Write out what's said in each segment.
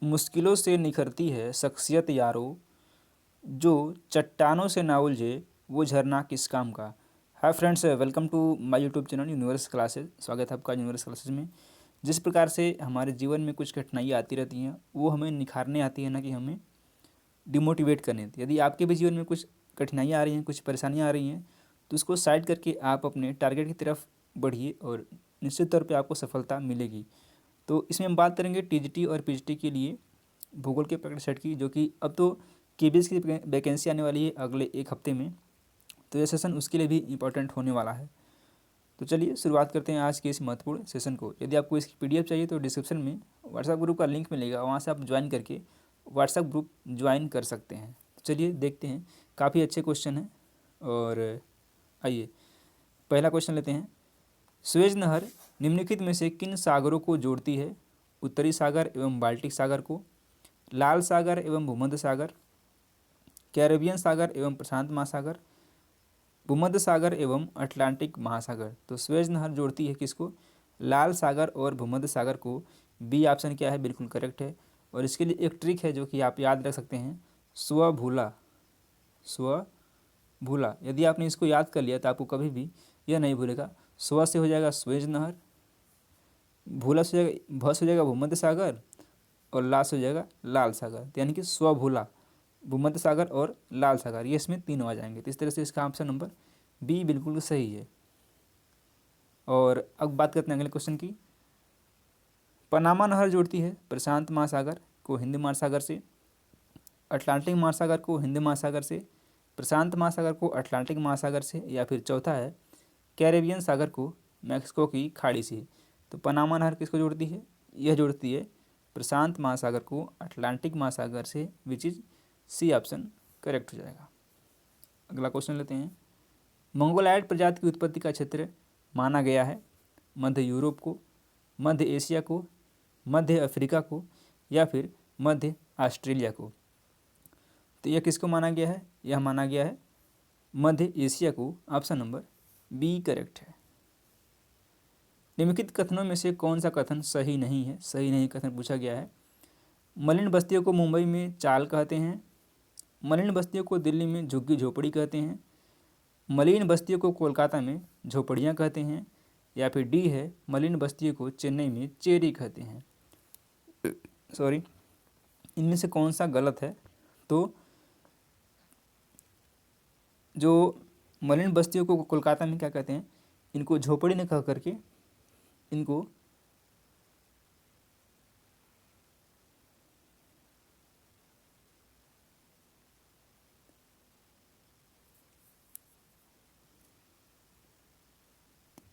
मुश्किलों से निखरती है शख्सियत यारो, जो चट्टानों से ना उलझे वो झरना किस काम का। Hi friends, welcome to my YouTube channel universe classes. स्वागत है आपका यूनिवर्स क्लासेज में। जिस प्रकार से हमारे जीवन में कुछ कठिनाइयाँ आती रहती हैं वो हमें निखारने आती है, ना कि हमें डिमोटिवेट करने। यदि आपके भी जीवन में कुछ कठिनाइयाँ आ रही हैं, कुछ परेशानियाँ आ रही हैं, तो उसको साइड करके आप अपने टारगेट की तरफ बढ़िए और निश्चित तौर पे आपको सफलता मिलेगी। तो इसमें हम बात करेंगे टीजीटी और पीजीटी के लिए भूगोल के प्रैक्टिस सेट की, जो कि अब तो केबीएस की वैकेंसी आने वाली है अगले एक हफ्ते में। तो यह सेशन उसके लिए भी इम्पोर्टेंट होने वाला है। तो चलिए शुरुआत करते हैं आज के इस महत्वपूर्ण सेशन को। यदि आपको इसकी पीडीएफ चाहिए तो डिस्क्रिप्शन में व्हाट्सएप ग्रुप का लिंक मिलेगा, वहाँ से आप ज्वाइन करके व्हाट्सएप ग्रुप ज्वाइन कर सकते हैं। तो चलिए देखते हैं, काफ़ी अच्छे क्वेश्चन हैं। और आइए पहला क्वेश्चन लेते हैं। सुएज नहर निम्नलिखित में से किन सागरों को जोड़ती है? उत्तरी सागर एवं बाल्टिक सागर को, लाल सागर एवं भूमध्य सागर, कैरेबियन सागर एवं प्रशांत महासागर, भूमध्य सागर एवं अटलांटिक महासागर। तो सुएज नहर जोड़ती है किसको? लाल सागर और भूमध्य सागर को। बी ऑप्शन क्या है? बिल्कुल करेक्ट है। और इसके लिए एक ट्रिक है जो कि आप याद रख सकते हैं, स्वभूला। स्वभूला, यदि आपने इसको याद कर लिया तो आपको कभी भी यह नहीं भूलेगा। स्व से हो जाएगा सुएज नहर, भूला से हो जाएगा, भ से हो जाएगा भूमध्य सागर, और ला से हो जाएगा लाल सागर। तो यानी कि स्वभूला, भूमध्य सागर और लाल सागर, ये इसमें तीनों आ जाएंगे। तो इस तरह से इसका ऑप्शन नंबर बी बिल्कुल सही है। और अब बात करते हैं अगले क्वेश्चन की। पनामा नहर जोड़ती है प्रशांत महासागर को हिंद महासागर से, अटलांटिक महासागर को हिंद महासागर से, प्रशांत महासागर को अटलांटिक महासागर से, या फिर चौथा है कैरेबियन सागर को मैक्सिको की खाड़ी से। तो पनामा नहर किसको जोड़ती है? यह जोड़ती है प्रशांत महासागर को अटलांटिक महासागर से, which is C option correct हो जाएगा। अगला क्वेश्चन लेते हैं। मंगोलायड प्रजाति की उत्पत्ति का क्षेत्र माना गया है मध्य यूरोप को, मध्य एशिया को, मध्य अफ्रीका को, या फिर मध्य ऑस्ट्रेलिया को। तो यह किसको माना गया है? यह माना गया है मध्य एशिया को। ऑप्शन नंबर बी करेक्ट है। निम्नलिखित कथनों में से कौन सा कथन सही नहीं है? सही नहीं कथन पूछा गया है। मलिन बस्तियों को मुंबई में चाल कहते हैं, मलिन बस्तियों को दिल्ली में झुग्गी झोपड़ी कहते हैं, मलिन बस्तियों को कोलकाता में झोपड़ियाँ कहते हैं, या फिर डी है मलिन बस्तियों को चेन्नई में चेरी कहते हैं। सॉरी, इनमें से कौन सा गलत है? तो जो मलिन बस्तियों को कोलकाता में क्या कहते हैं, इनको झोपड़ी ने कह करके इनको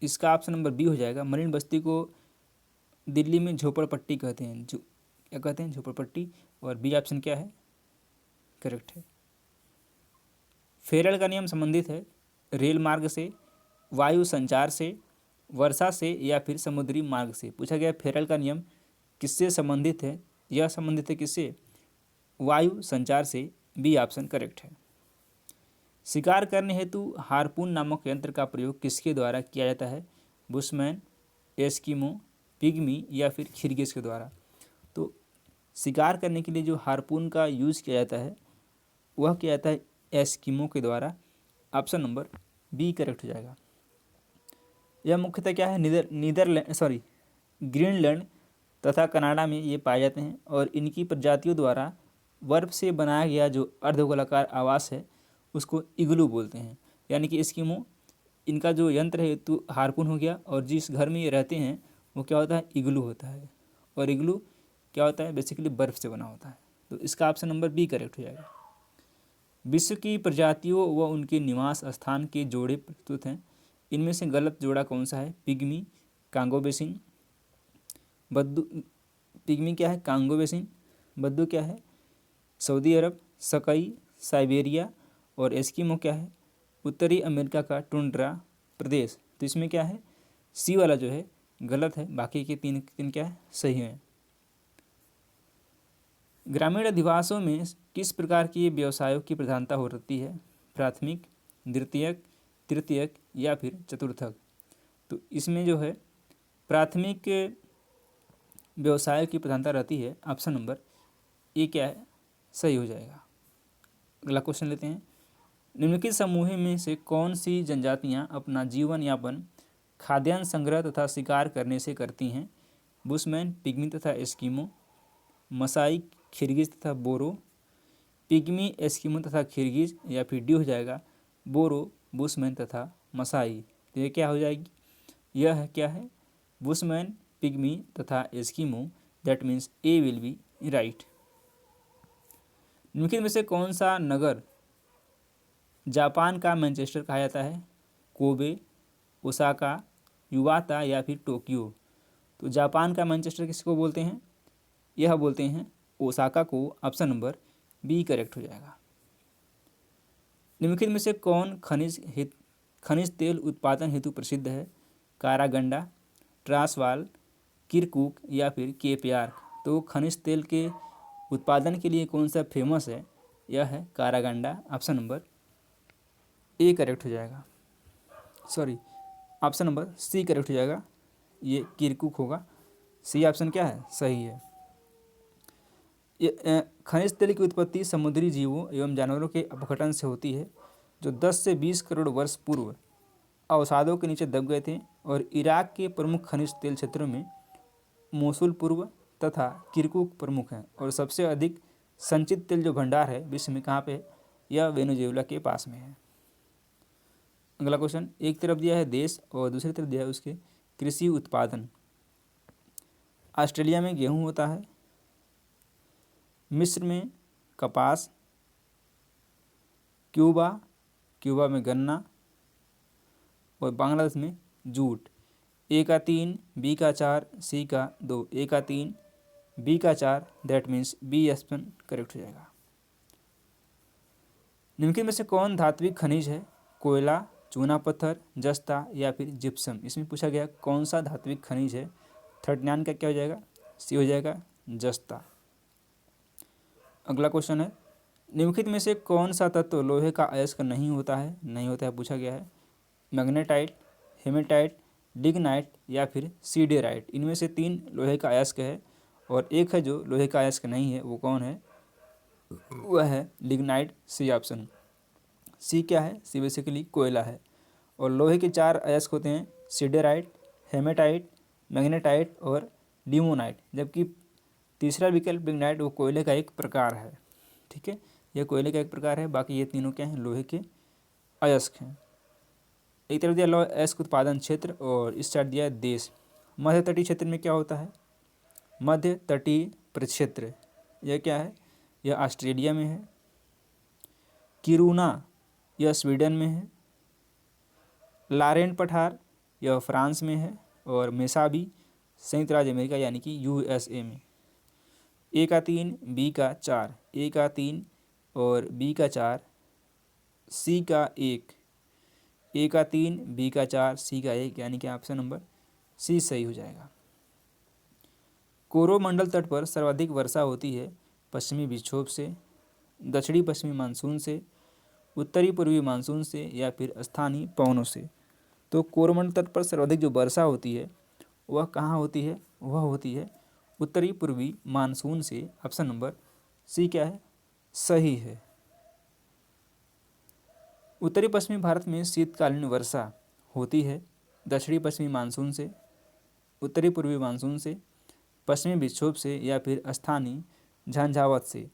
इसका ऑप्शन नंबर बी हो जाएगा। मलिन बस्ती को दिल्ली में झोपड़पट्टी कहते हैं, जो क्या कहते हैं? झोपड़पट्टी। और बी ऑप्शन क्या है? करेक्ट है। फेरल का नियम संबंधित है रेल मार्ग से, वायु संचार से, वर्षा से, या फिर समुद्री मार्ग से। पूछा गया फेरल का नियम किससे संबंधित है? यह संबंधित है किससे? वायु संचार से। बी ऑप्शन करेक्ट है। शिकार करने हेतु हारपून नामक यंत्र का प्रयोग किसके द्वारा किया जाता है? बुशमैन, एस्किमो, पिग्मी, या फिर खिरगिस के द्वारा। तो शिकार करने के लिए जो हारपून का यूज़ किया जाता है वह किया जाता है एस्किमो के द्वारा। ऑप्शन नंबर बी करेक्ट हो जाएगा। यह मुख्यतः क्या है? ग्रीनलैंड तथा कनाडा में ये पाए जाते हैं, और इनकी प्रजातियों द्वारा बर्फ से बनाया गया जो अर्धगोलाकार आवास है उसको इग्लू बोलते हैं। यानी कि एस्किमो, इनका जो यंत्र है तो हारपून हो गया, और जिस घर में ये रहते हैं वो क्या होता है? इग्लू होता है। और इग्लू क्या होता है? बेसिकली बर्फ़ से बना होता है। तो इसका ऑप्शन नंबर बी करेक्ट हो जाएगा। विश्व की प्रजातियों व उनके निवास स्थान के जोड़े प्रस्तुत हैं। इनमें से गलत जोड़ा कौन सा है? पिग्मी, कांगो बेसिन, बद्दू। पिग्मी क्या है? Congo basin. बद्दू क्या है? सऊदी अरब, सकई, साइबेरिया, और एस्किमो क्या है? उत्तरी अमेरिका का टुंड्रा प्रदेश। तो इसमें क्या है? सी वाला जो है गलत है, बाकी के तीन तीन क्या है? सही है। ग्रामीण अधिवासों में किस प्रकार के व्यवसायों की प्रधानता हो रहती है? प्राथमिक, द्वितीयक, तृतीयक, या फिर चतुर्थक। तो इसमें जो है प्राथमिक व्यवसाय की प्रधानता रहती है। ऑप्शन नंबर ये क्या है, सही हो जाएगा। अगला क्वेश्चन लेते हैं। निम्नलिखित समूह में से कौन सी जनजातियां अपना जीवन यापन खाद्यान्न संग्रह तथा शिकार करने से करती हैं? बुशमैन, पिग्मी तथा एस्किमो, मसाई, खिरगिज तथा बोरो, पिग्मी, एस्किमो तथा खिरगिज, या फिर डी हो जाएगा बोरो, बुशमैन तथा मसाई। तो ये क्या हो जाएगी, यह है क्या है, बुशमैन, पिग्मी तथा Eskimo. That means A will be right. निम्नलिखित में से कौन सा नगर जापान का मैनचेस्टर कहा जाता है? कोबे, ओसाका, युवाता, या फिर टोक्यो। तो जापान का मैनचेस्टर किसको बोलते हैं? यह बोलते हैं ओसाका को। ऑप्शन नंबर बी करेक्ट हो जाएगा। निम्नलिखित में से कौन खनिज तेल उत्पादन हेतु प्रसिद्ध है? कारागंडा, ट्रांसवाल, किरकुक, या फिर केपयार। तो खनिज तेल के उत्पादन के लिए कौन सा फेमस है? यह है Karaganda. Option number A correct हो जाएगा, sorry option number C correct हो जाएगा, ये किरकुक होगा। सी ऑप्शन क्या है, सही है। ये खनिज तेल की उत्पत्ति समुद्री जीवों एवं जानवरों के अपघटन से होती है जो 10 से 20 करोड़ वर्ष पूर्व अवसादों के नीचे दब गए थे। और इराक के प्रमुख खनिज तेल क्षेत्रों में मोसुल पूर्व तथा किरकुक प्रमुख हैं। और सबसे अधिक संचित तेल जो भंडार है विश्व में कहाँ पे है? यह वेनेजुएला के पास में है। अगला क्वेश्चन, एक तरफ दिया है देश और दूसरी तरफ दिया है उसके कृषि उत्पादन। ऑस्ट्रेलिया में गेहूं होता है, मिस्र में कपास, क्यूबा में गन्ना, और बांग्लादेश में जूट। ए का 3, बी का 4, सी का 2। ए का 3, बी का 4, that means B option correct हो जाएगा। निम्नलिखित में से कौन धात्विक खनिज है? कोयला, चूना पत्थर, जस्ता, या फिर जिप्सम। इसमें पूछा गया कौन सा धात्विक खनिज है? 39 का क्या हो जाएगा, सी हो जाएगा जस्ता। अगला क्वेश्चन है, निम्नलिखित में से कौन सा तत्व लोहे का अयस्क नहीं होता है? नहीं होता है पूछा गया है। मैग्नेटाइट, हेमेटाइट, लिग्नाइट, या फिर सीडेराइट। इनमें से 3 लोहे का अयस्क है और एक है जो लोहे का अयस्क नहीं है। वो कौन है? वह है लिग्नाइट। C option. सी क्या है? सी बेसिकली कोयला है। और लोहे के 4 अयस्क होते हैं, सीडेराइट, हेमेटाइट, मैग्नेटाइट और लिमोनाइट। जबकि तीसरा विकल्प लिग्नाइट वो कोयले का एक प्रकार है। ठीक है, यह कोयले का एक प्रकार है। बाकी ये तीनों क्या हैं? लोहे के अयस्क हैं। एक तरफ दिया लोहे अयस्क उत्पादन क्षेत्र और इस साइड दिया है देश। मध्य तटीय क्षेत्र में क्या होता है? मध्य तटीय प्रक्षेत्र यह क्या है? यह ऑस्ट्रेलिया में है। किरूना यह स्वीडन में है। लारेन पठार यह फ्रांस में है। और मेसाबी संयुक्त राज्य अमेरिका यानी कि यूएसए में। ए का 3, बी का 4। ए का 3 और बी का 4, सी का 1। ए का 3, बी का 4, सी का 1, यानी कि ऑप्शन नंबर सी सही हो जाएगा। कोरोमंडल तट पर सर्वाधिक वर्षा होती है पश्चिमी विक्षोभ से, दक्षिणी पश्चिमी मानसून से, उत्तरी पूर्वी मानसून से, या फिर स्थानीय पवनों से। तो कोरोमंडल तट पर सर्वाधिक जो वर्षा होती है वह कहाँ होती है? वह होती है उत्तरी पूर्वी मानसून से। ऑप्शन नंबर सी क्या है? सही है। उत्तरी पश्चिमी भारत में शीतकालीन वर्षा होती है दक्षिणी पश्चिमी मानसून से, उत्तरी पूर्वी मानसून से, पश्चिमी विक्षोभ से, या फिर स्थानीय झंझावात से।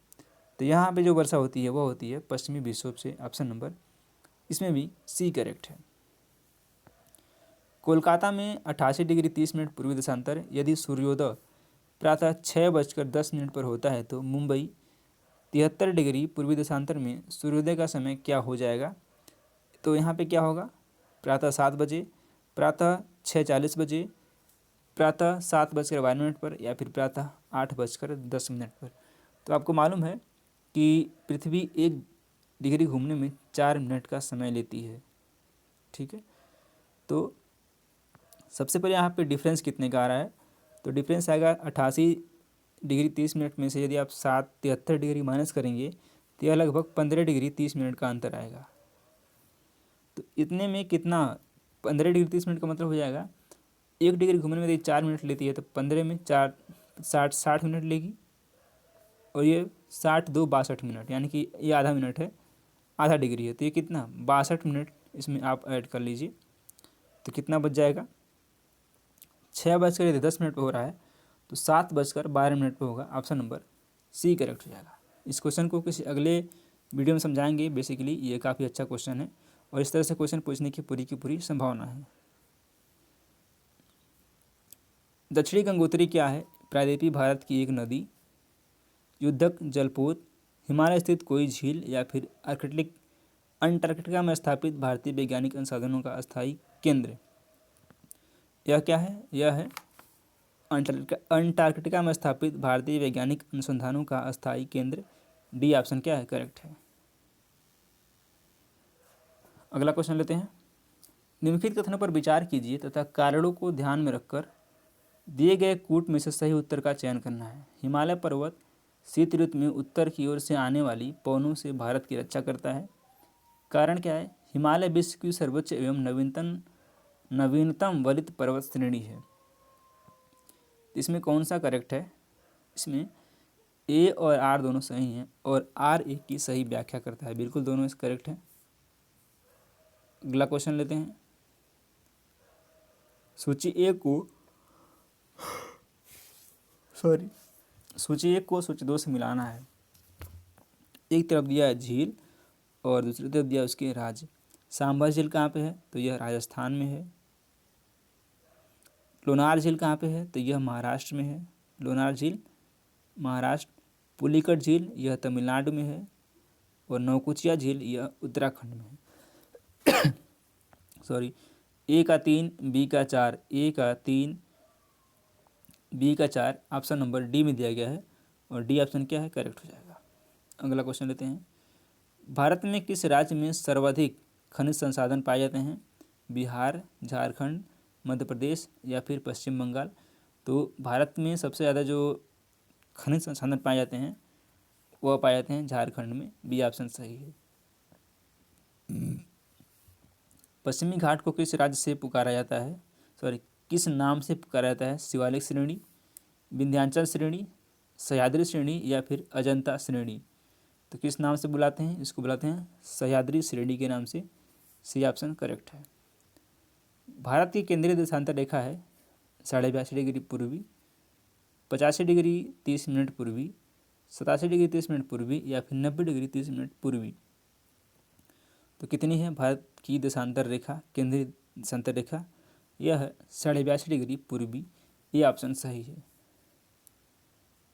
तो यहाँ पे जो वर्षा होती है वह होती है पश्चिमी विक्षोभ से। ऑप्शन नंबर इसमें भी सी करेक्ट है। कोलकाता में 88 डिग्री 30 मिनट पूर्वी देशांतर यदि सूर्योदय प्रातः 6:10 पर होता है तो मुंबई 73 डिग्री पूर्वी देशांतर में सूर्योदय का समय क्या हो जाएगा? तो यहाँ पे क्या होगा? प्रातः 7 बजे, प्रातः 6:40 बजे, प्रातः 7:52 पर, या फिर प्रातः 8:10 पर। तो आपको मालूम है कि पृथ्वी 1 डिग्री घूमने में 4 मिनट का समय लेती है। ठीक है, तो सबसे पहले यहाँ पे डिफरेंस कितने का आ रहा है? तो डिफरेंस आएगा 88 डिग्री 30 मिनट में से यदि आप 73 डिग्री माइनस करेंगे तो यह लगभग 15 डिग्री 30 मिनट का अंतर आएगा। तो इतने में कितना? 15 डिग्री 30 मिनट का मतलब हो जाएगा 1 डिग्री घूमने में यदि 4 मिनट लेती है तो 15 में 4 60 मिनट लेगी। और ये 62 यानी कि ये आधा मिनट है, आधा डिग्री है, तो ये कितना 62 इसमें आप ऐड कर लीजिए, तो कितना बच जाएगा 6:10 पर हो रहा है, तो 7:12 पर होगा। ऑप्शन नंबर सी करेक्ट हो जाएगा। इस क्वेश्चन को किसी अगले वीडियो में समझाएंगे। बेसिकली ये काफ़ी अच्छा क्वेश्चन है और इस तरह से क्वेश्चन पूछने की पूरी संभावना है। दक्षिणी गंगोत्री क्या है? प्रायद्वीपीय भारत की एक नदी, युद्धक जलपोत, हिमालय स्थित कोई झील या फिर अंटार्कटिका में स्थापित भारतीय वैज्ञानिक अनुसंधानों का अस्थायी केंद्र। यह क्या है? यह है अंटार्कटिका में स्थापित भारतीय वैज्ञानिक अनुसंधानों का अस्थायी केंद्र। डी ऑप्शन क्या है? करेक्ट है। अगला क्वेश्चन लेते हैं। निम्नलिखित कथनों पर विचार कीजिए तथा कारणों को ध्यान में रखकर दिए गए कूट में से सही उत्तर का चयन करना है। हिमालय पर्वत शीत ऋतु में उत्तर की ओर से आने वाली पवनों से भारत की रक्षा करता है। कारण क्या है? हिमालय विश्व की सर्वोच्च एवं नवीनतम वलित पर्वत श्रेणी है। इसमें कौन सा करेक्ट है? इसमें ए और आर दोनों सही हैं और आर ए की सही व्याख्या करता है। बिल्कुल दोनों इस करेक्ट हैं। अगला क्वेश्चन लेते हैं। सूची एक को सूची 2 से मिलाना है। एक तरफ दिया है झील और दूसरी तरफ दिया उसके राज्य। सांभर झील कहाँ पे है? तो यह राजस्थान में है। लोनार झील कहाँ पे है? तो यह महाराष्ट्र में है। लोनार झील महाराष्ट्र। पुलिकट झील यह तमिलनाडु में है और नौकुचिया झील यह उत्तराखंड में है। ए का 3, बी का 4, ए का 3, बी का 4 ऑप्शन नंबर डी में दिया गया है और डी ऑप्शन क्या है? करेक्ट हो जाएगा। अगला क्वेश्चन लेते हैं। भारत में किस राज्य में सर्वाधिक खनिज संसाधन पाए जाते हैं? बिहार, झारखंड, मध्य प्रदेश या फिर पश्चिम बंगाल। तो भारत में सबसे ज़्यादा जो खनिज संसाधन पाए जाते हैं वह पाए जाते हैं झारखंड में। बी ऑप्शन सही है। पश्चिमी घाट को किस राज्य से पुकारा जाता है? किस नाम से पुकारा जाता है? शिवालिक श्रेणी, विंध्याचल श्रेणी, सह्याद्री श्रेणी या फिर अजंता श्रेणी। तो किस नाम से बुलाते हैं? इसको बुलाते हैं सह्याद्री श्रेणी के नाम से। सी ऑप्शन करेक्ट है। भारत की केंद्रीय देशांतर रेखा है 82.5 डिग्री पूर्वी, 85 डिग्री 30 मिनट पूर्वी, 87 डिग्री 30 मिनट पूर्वी या फिर 90 डिग्री 30 मिनट पूर्वी। तो कितनी है भारत की देशांतर रेखा, केंद्रीय देशांतर रेखा? यह है 82.5 डिग्री पूर्वी। ये ऑप्शन सही है।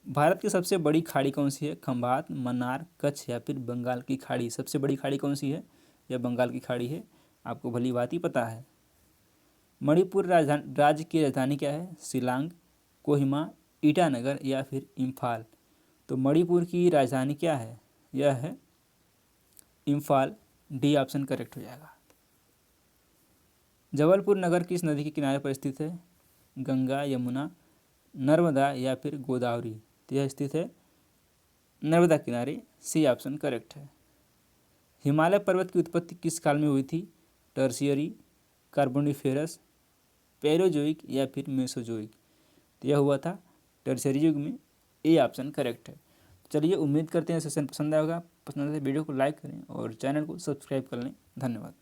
भारत की सबसे बड़ी खाड़ी कौन सी है? खंभात, मन्नार, कच्छ या फिर बंगाल की खाड़ी। सबसे बड़ी खाड़ी कौन सी है? यह बंगाल की खाड़ी है। आपको भली बात ही पता है। मणिपुर राज्य की राजधानी क्या है? शिलांग, कोहिमा, ईटानगर या फिर इम्फाल। तो मणिपुर की राजधानी क्या है? यह है इम्फाल। डी ऑप्शन करेक्ट हो जाएगा। जबलपुर नगर किस नदी के किनारे पर स्थित है? गंगा, यमुना, नर्मदा या फिर गोदावरी। तो यह स्थित है नर्मदा किनारे। सी ऑप्शन करेक्ट है। हिमालय पर्वत की उत्पत्ति किस काल में हुई थी? टर्शियरी, कार्बोनिफेरस, पैरोजोइक या फिर मेसोजोइक। तो यह हुआ था टर्शियरी युग में। ए ऑप्शन करेक्ट है। चलिए, उम्मीद करते हैं सेशन पसंद आएगा। पसंद आए वीडियो को लाइक करें और चैनल को सब्सक्राइब कर लें। धन्यवाद।